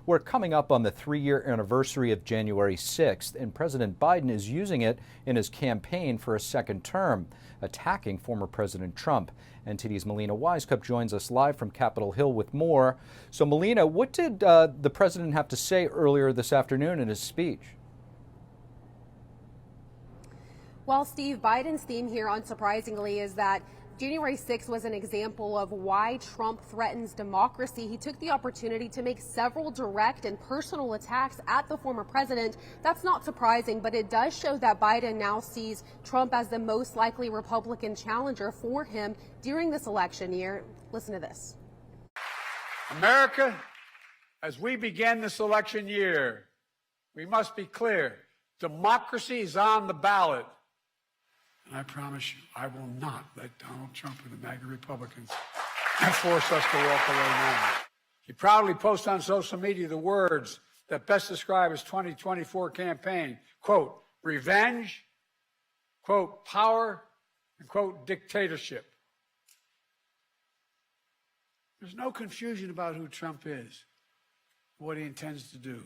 We're coming up on the 3-year anniversary of January 6th, and President Biden is using it in his campaign for a second term, attacking former President Trump. NTD's Melina Wisecup joins us live from Capitol Hill with more. So, Melina, what did the president have to say earlier this afternoon in his speech? Well, Steve, Biden's theme here, unsurprisingly, is that January 6th was an example of why Trump threatens democracy. He took the opportunity to make several direct and personal attacks at the former president. That's not surprising, but it does show that Biden now sees Trump as the most likely Republican challenger for him during this election year. Listen to this. America, as we begin this election year, we must be clear. Democracy is on the ballot. And I promise you, I will not let Donald Trump and the MAGA Republicans force us to walk away now. He proudly posts on social media the words that best describe his 2024 campaign, quote, revenge, quote, power, and quote, dictatorship. There's no confusion about who Trump is, what he intends to do.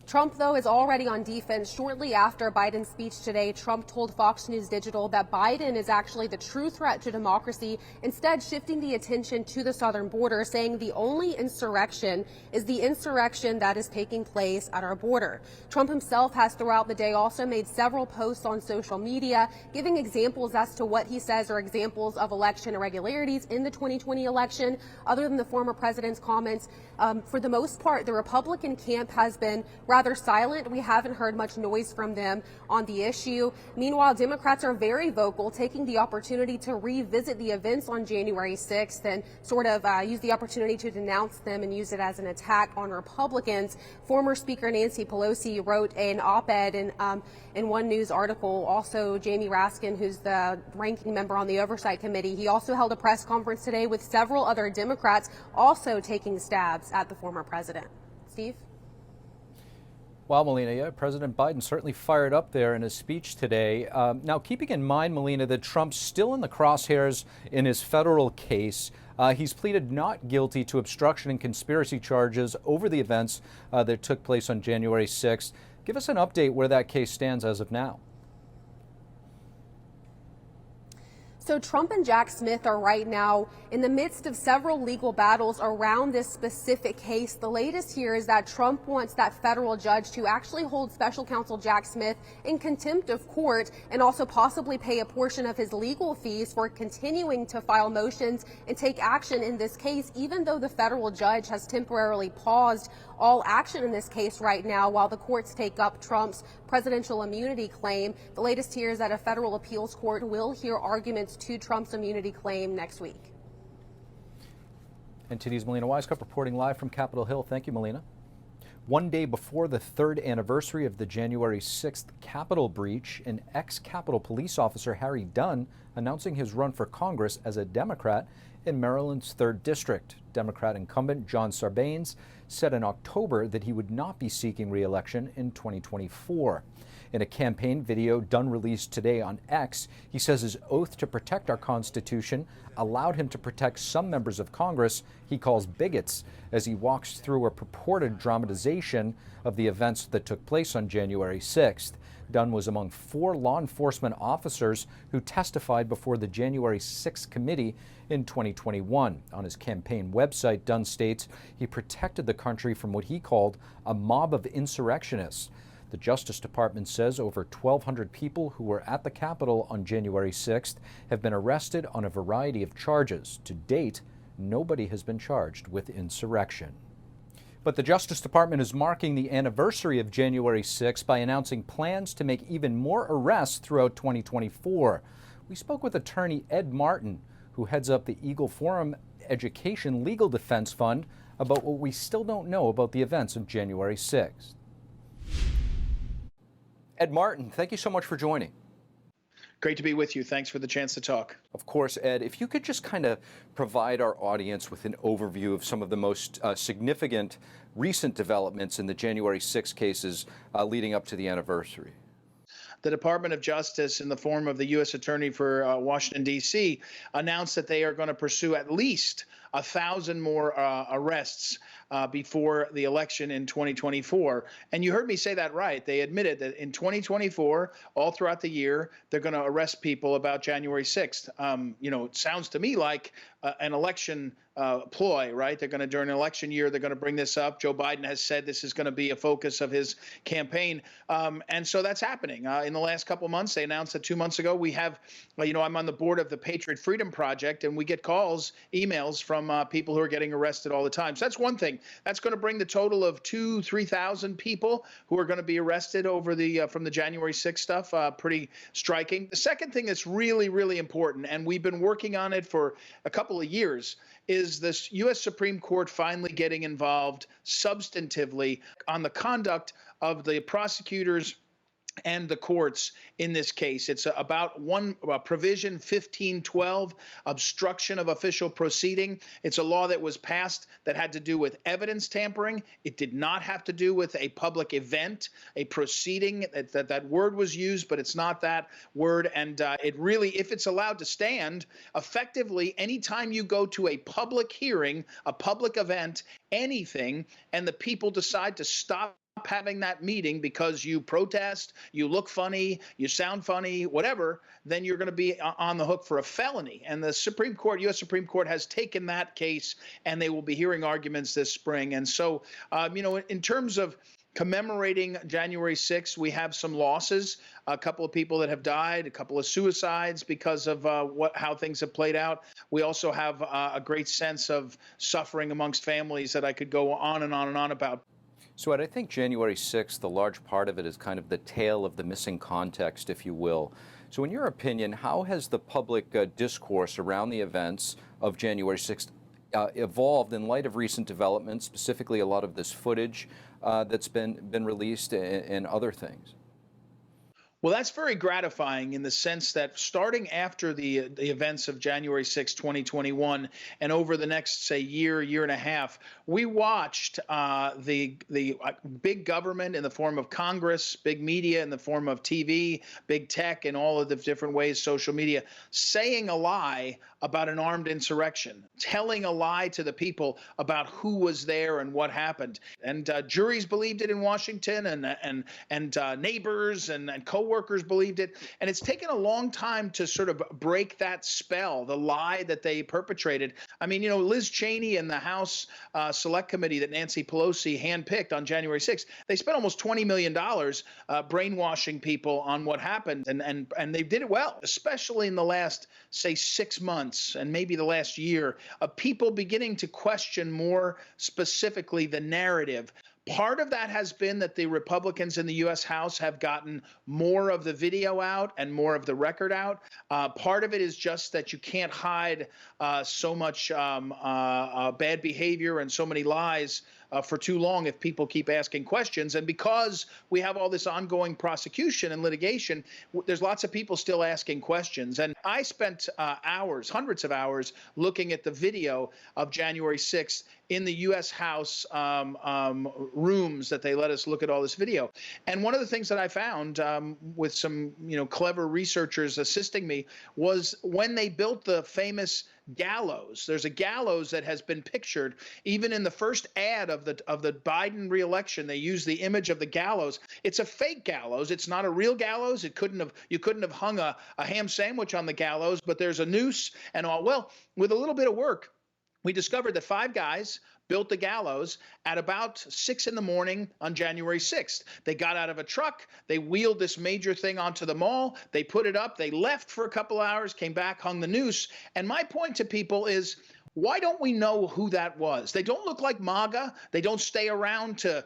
Trump, though, is already on defense. Shortly after Biden's speech today, Trump told Fox News Digital that Biden is actually the true threat to democracy, instead shifting the attention to the southern border, saying the only insurrection is the insurrection that is taking place at our border. Trump himself has throughout the day also made several posts on social media, giving examples as to what he says are examples of election irregularities in the 2020 election. Other than the former president's comments, for the most part, the Republican camp has been rather silent. We haven't heard much noise from them on the issue. Meanwhile, Democrats are very vocal, taking the opportunity to revisit the events on January 6th and sort of use the opportunity to denounce them and use it as an attack on Republicans. Former Speaker Nancy Pelosi wrote an op-ed in one news article. Also, Jamie Raskin, who's the ranking member on the Oversight Committee, he also held a press conference today with several other Democrats also taking stabs at the former president. Steve? Well, Melina, President Biden certainly fired up there in his speech today. Now, keeping in mind, Melina, that Trump's still in the crosshairs in his federal case, he's pleaded not guilty to obstruction and conspiracy charges over the events that took place on January 6th. Give us an update where that case stands as of now. So Trump and Jack Smith are right now in the midst of several legal battles around this specific case. The latest here is that Trump wants that federal judge to actually hold special counsel Jack Smith in contempt of court and also possibly pay a portion of his legal fees for continuing to file motions and take action in this case, even though the federal judge has temporarily paused all action in this case right now while the courts take up Trump's presidential immunity claim. The latest here is that a federal appeals court will hear arguments to Trump's immunity claim next week. NTD's Melina Wisecup reporting live from Capitol Hill. Thank you, Melina. One day before the third anniversary of the January 6th Capitol breach, an ex-Capitol police officer, Harry Dunn, announcing his run for Congress as a Democrat in Maryland's 3rd District. Democrat incumbent John Sarbanes said in October that he would not be seeking re-election in 2024. In a campaign video Dunn released today on X, he says his oath to protect our Constitution allowed him to protect some members of Congress he calls bigots as he walks through a purported dramatization of the events that took place on January 6th. Dunn was among 4 law enforcement officers who testified before the January 6th committee in 2021. On his campaign website, Dunn states he protected the country from what he called a mob of insurrectionists. The Justice Department says over 1,200 people who were at the Capitol on January 6th have been arrested on a variety of charges. To date, nobody has been charged with insurrection. But the Justice Department is marking the anniversary of January 6th by announcing plans to make even more arrests throughout 2024. We spoke with attorney Ed Martin, who heads up the Eagle Forum Education Legal Defense Fund, about what we still don't know about the events of January 6th. Ed Martin, thank you so much for joining. Great to be with you. Thanks for the chance to talk. Of course, Ed, if you could just kind of provide our audience with an overview of some of the most significant recent developments in the January 6 cases leading up to the anniversary. The Department of Justice, in the form of the U.S. Attorney for Washington, D.C., announced that they are going to pursue at least 1,000 more arrests before the election in 2024. And you heard me say that right. They admitted that in 2024, all throughout the year, they're going to arrest people about January 6th. It sounds to me like an election ploy, right? They're going to, during an election year, they're going to bring this up. Joe Biden has said this is going to be a focus of his campaign. And so that's happening. In the last couple of months, they announced that 2 months ago, we have, I'm on the board of the Patriot Freedom Project, and we get calls, emails from people who are getting arrested all the time. So that's one thing. That's going to bring the total of 3,000 people who are going to be arrested over from the January 6th stuff. Pretty striking. The second thing that's really, really important, and we've been working on it for a couple of years, is this U.S. Supreme Court finally getting involved substantively on the conduct of the prosecutors and the courts in this case. It's about provision 1512, obstruction of official proceeding. It's a law that was passed that had to do with evidence tampering. It did not have to do with a public event, a proceeding. That word was used, but it's not that word. And it really, if it's allowed to stand, effectively, anytime you go to a public hearing, a public event, anything, and the people decide to stop having that meeting because you protest, you look funny, you sound funny, whatever, then you're going to be on the hook for a felony. And the Supreme Court, U.S. Supreme Court, has taken that case, and they will be hearing arguments this spring. And so, in terms of commemorating January 6th, we have some losses, a couple of people that have died, a couple of suicides because of how things have played out. We also have a great sense of suffering amongst families that I could go on and on and on about. So Ed, I think January 6th, a large part of it is kind of the tale of the missing context, if you will. So in your opinion, how has the public discourse around the events of January 6th evolved in light of recent developments, specifically a lot of this footage that's been released and other things? Well, that's very gratifying in the sense that starting after the events of January 6, 2021, and over the next, say, year and a half, we watched the big government in the form of Congress, big media in the form of TV, big tech in all of the different ways, social media, saying a lie about an armed insurrection, telling a lie to the people about who was there and what happened. And juries believed it in Washington, and neighbors and co-workers believed it. And it's taken a long time to sort of break that spell, the lie that they perpetrated. I mean, Liz Cheney and the House Select Committee that Nancy Pelosi handpicked on January 6th, they spent almost $20 million brainwashing people on what happened. And they did it well, especially in the last, say, 6 months and maybe the last year, of people beginning to question more specifically the narrative. Part of that has been that the Republicans in the U.S. House have gotten more of the video out and more of the record out. Part of it is just that you can't hide so much bad behavior and so many lies for too long if people keep asking questions. And because we have all this ongoing prosecution and litigation, there's lots of people still asking questions. And I spent hours, hundreds of hours, looking at the video of January 6th in the U.S. House rooms that they let us look at all this video. And one of the things that I found with some clever researchers assisting me was when they built the famous gallows. There's a gallows that has been pictured even in the first ad of the Biden reelection. They use the image of the gallows. It's a fake gallows. It's not a real gallows. You couldn't have hung a ham sandwich on the gallows, but there's a noose and all. Well, with a little bit of work, we discovered that 5 guys built the gallows at about 6 in the morning on January 6th. They got out of a truck. They wheeled this major thing onto the mall. They put it up. They left for a couple hours, came back, hung the noose. And my point to people is, why don't we know who that was? They don't look like MAGA. They don't stay around to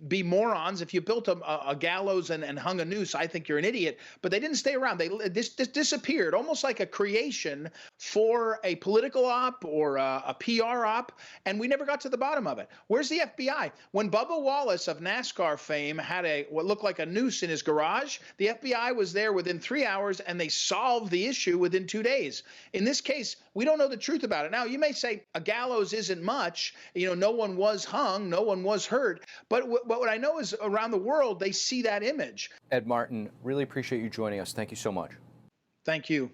be morons. If you built a gallows and hung a noose, I think you're an idiot. But they didn't stay around. This disappeared, almost like a creation for a political op or a PR op, and we never got to the bottom of it. Where's the FBI? When Bubba Wallace of NASCAR fame had what looked like a noose in his garage, the FBI was there within 3 hours, and they solved the issue within 2 days. In this case, we don't know the truth about it. Now, you may say a gallows isn't much. No one was hung, no one was hurt. But what I know is around the world, they see that image. Ed Martin, really appreciate you joining us. Thank you so much. Thank you.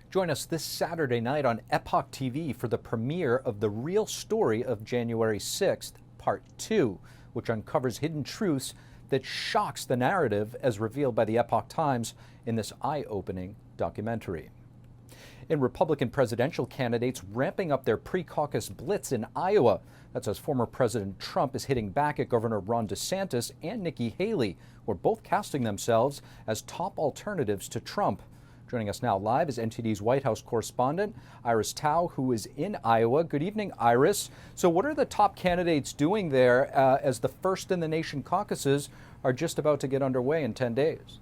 Join us this Saturday night on Epoch TV for the premiere of The Real Story of January 6th, Part 2, which uncovers hidden truths that shocks the narrative as revealed by the Epoch Times in this eye-opening documentary. And Republican presidential candidates ramping up their pre-caucus blitz in Iowa. That's as former President Trump is hitting back at Governor Ron DeSantis and Nikki Haley, who are both casting themselves as top alternatives to Trump. Joining us now live is NTD's White House correspondent, Iris Tao, who is in Iowa. Good evening, Iris. So what are the top candidates doing there as the first in the nation caucuses are just about to get underway in 10 days?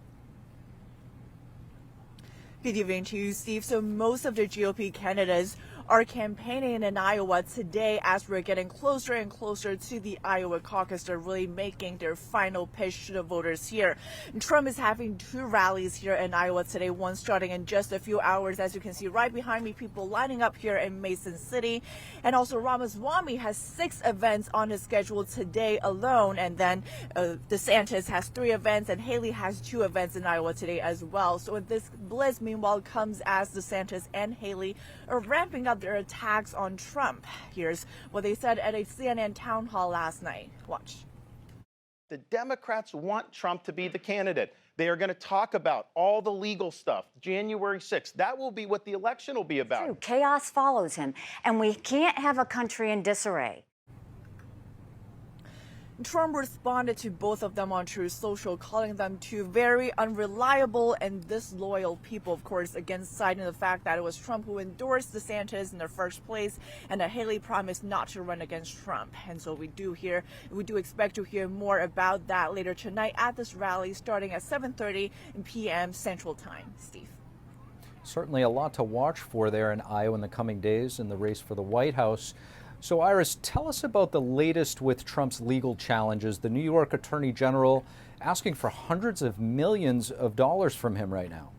Good evening to you, Steve. So most of the GOP candidates are campaigning in Iowa today as we're getting closer and closer to the Iowa caucus. They're really making their final pitch to the voters here. And Trump is having two rallies here in Iowa today, one starting in just a few hours. As you can see right behind me, people lining up here in Mason City. And also Ramaswamy has 6 events on his schedule today alone. And then DeSantis has 3 events and Haley has 2 events in Iowa today as well. So this blitz, meanwhile, comes as DeSantis and Haley are ramping up their attacks on Trump. Here's what they said at a CNN town hall last night. Watch. The Democrats want Trump to be the candidate. They are going to talk about all the legal stuff. January 6th, that will be what the election will be about. True. Chaos follows him, and we can't have a country in disarray. Trump responded to both of them on Truth Social, calling them two very unreliable and disloyal people, of course, again citing the fact that it was Trump who endorsed DeSantis in the first place and that Haley promised not to run against Trump. And so we do expect to hear more about that later tonight at this rally starting at 7:30 p.m. Central Time. Steve. Certainly a lot to watch for there in Iowa in the coming days in the race for the White House. So, Iris, tell us about the latest with Trump's legal challenges. The New York Attorney General asking for hundreds of millions of dollars from him right now.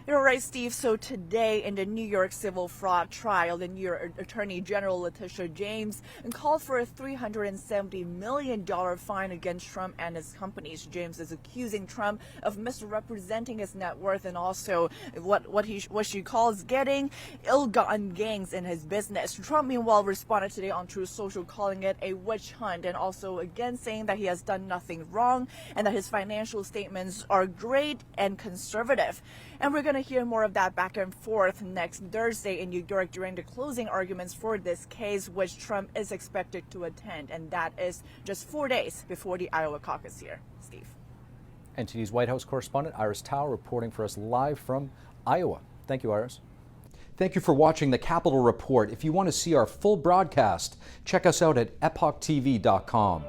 You're right, Steve. So today in the New York civil fraud trial, the New York Attorney General Letitia James called for a $370 million fine against Trump and his companies. James is accusing Trump of misrepresenting his net worth and also what she calls getting ill-gotten gains in his business. Trump, meanwhile, responded today on Truth Social, calling it a witch hunt and also again saying that he has done nothing wrong and that his financial statements are great and conservative. And we're going to hear more of that back and forth next Thursday in New York during the closing arguments for this case, which Trump is expected to attend. And that is just 4 days before the Iowa caucus here. Steve. NTD's White House correspondent Iris Tao reporting for us live from Iowa. Thank you, Iris. Thank you for watching the Capitol Report. If you want to see our full broadcast, check us out at epochtv.com.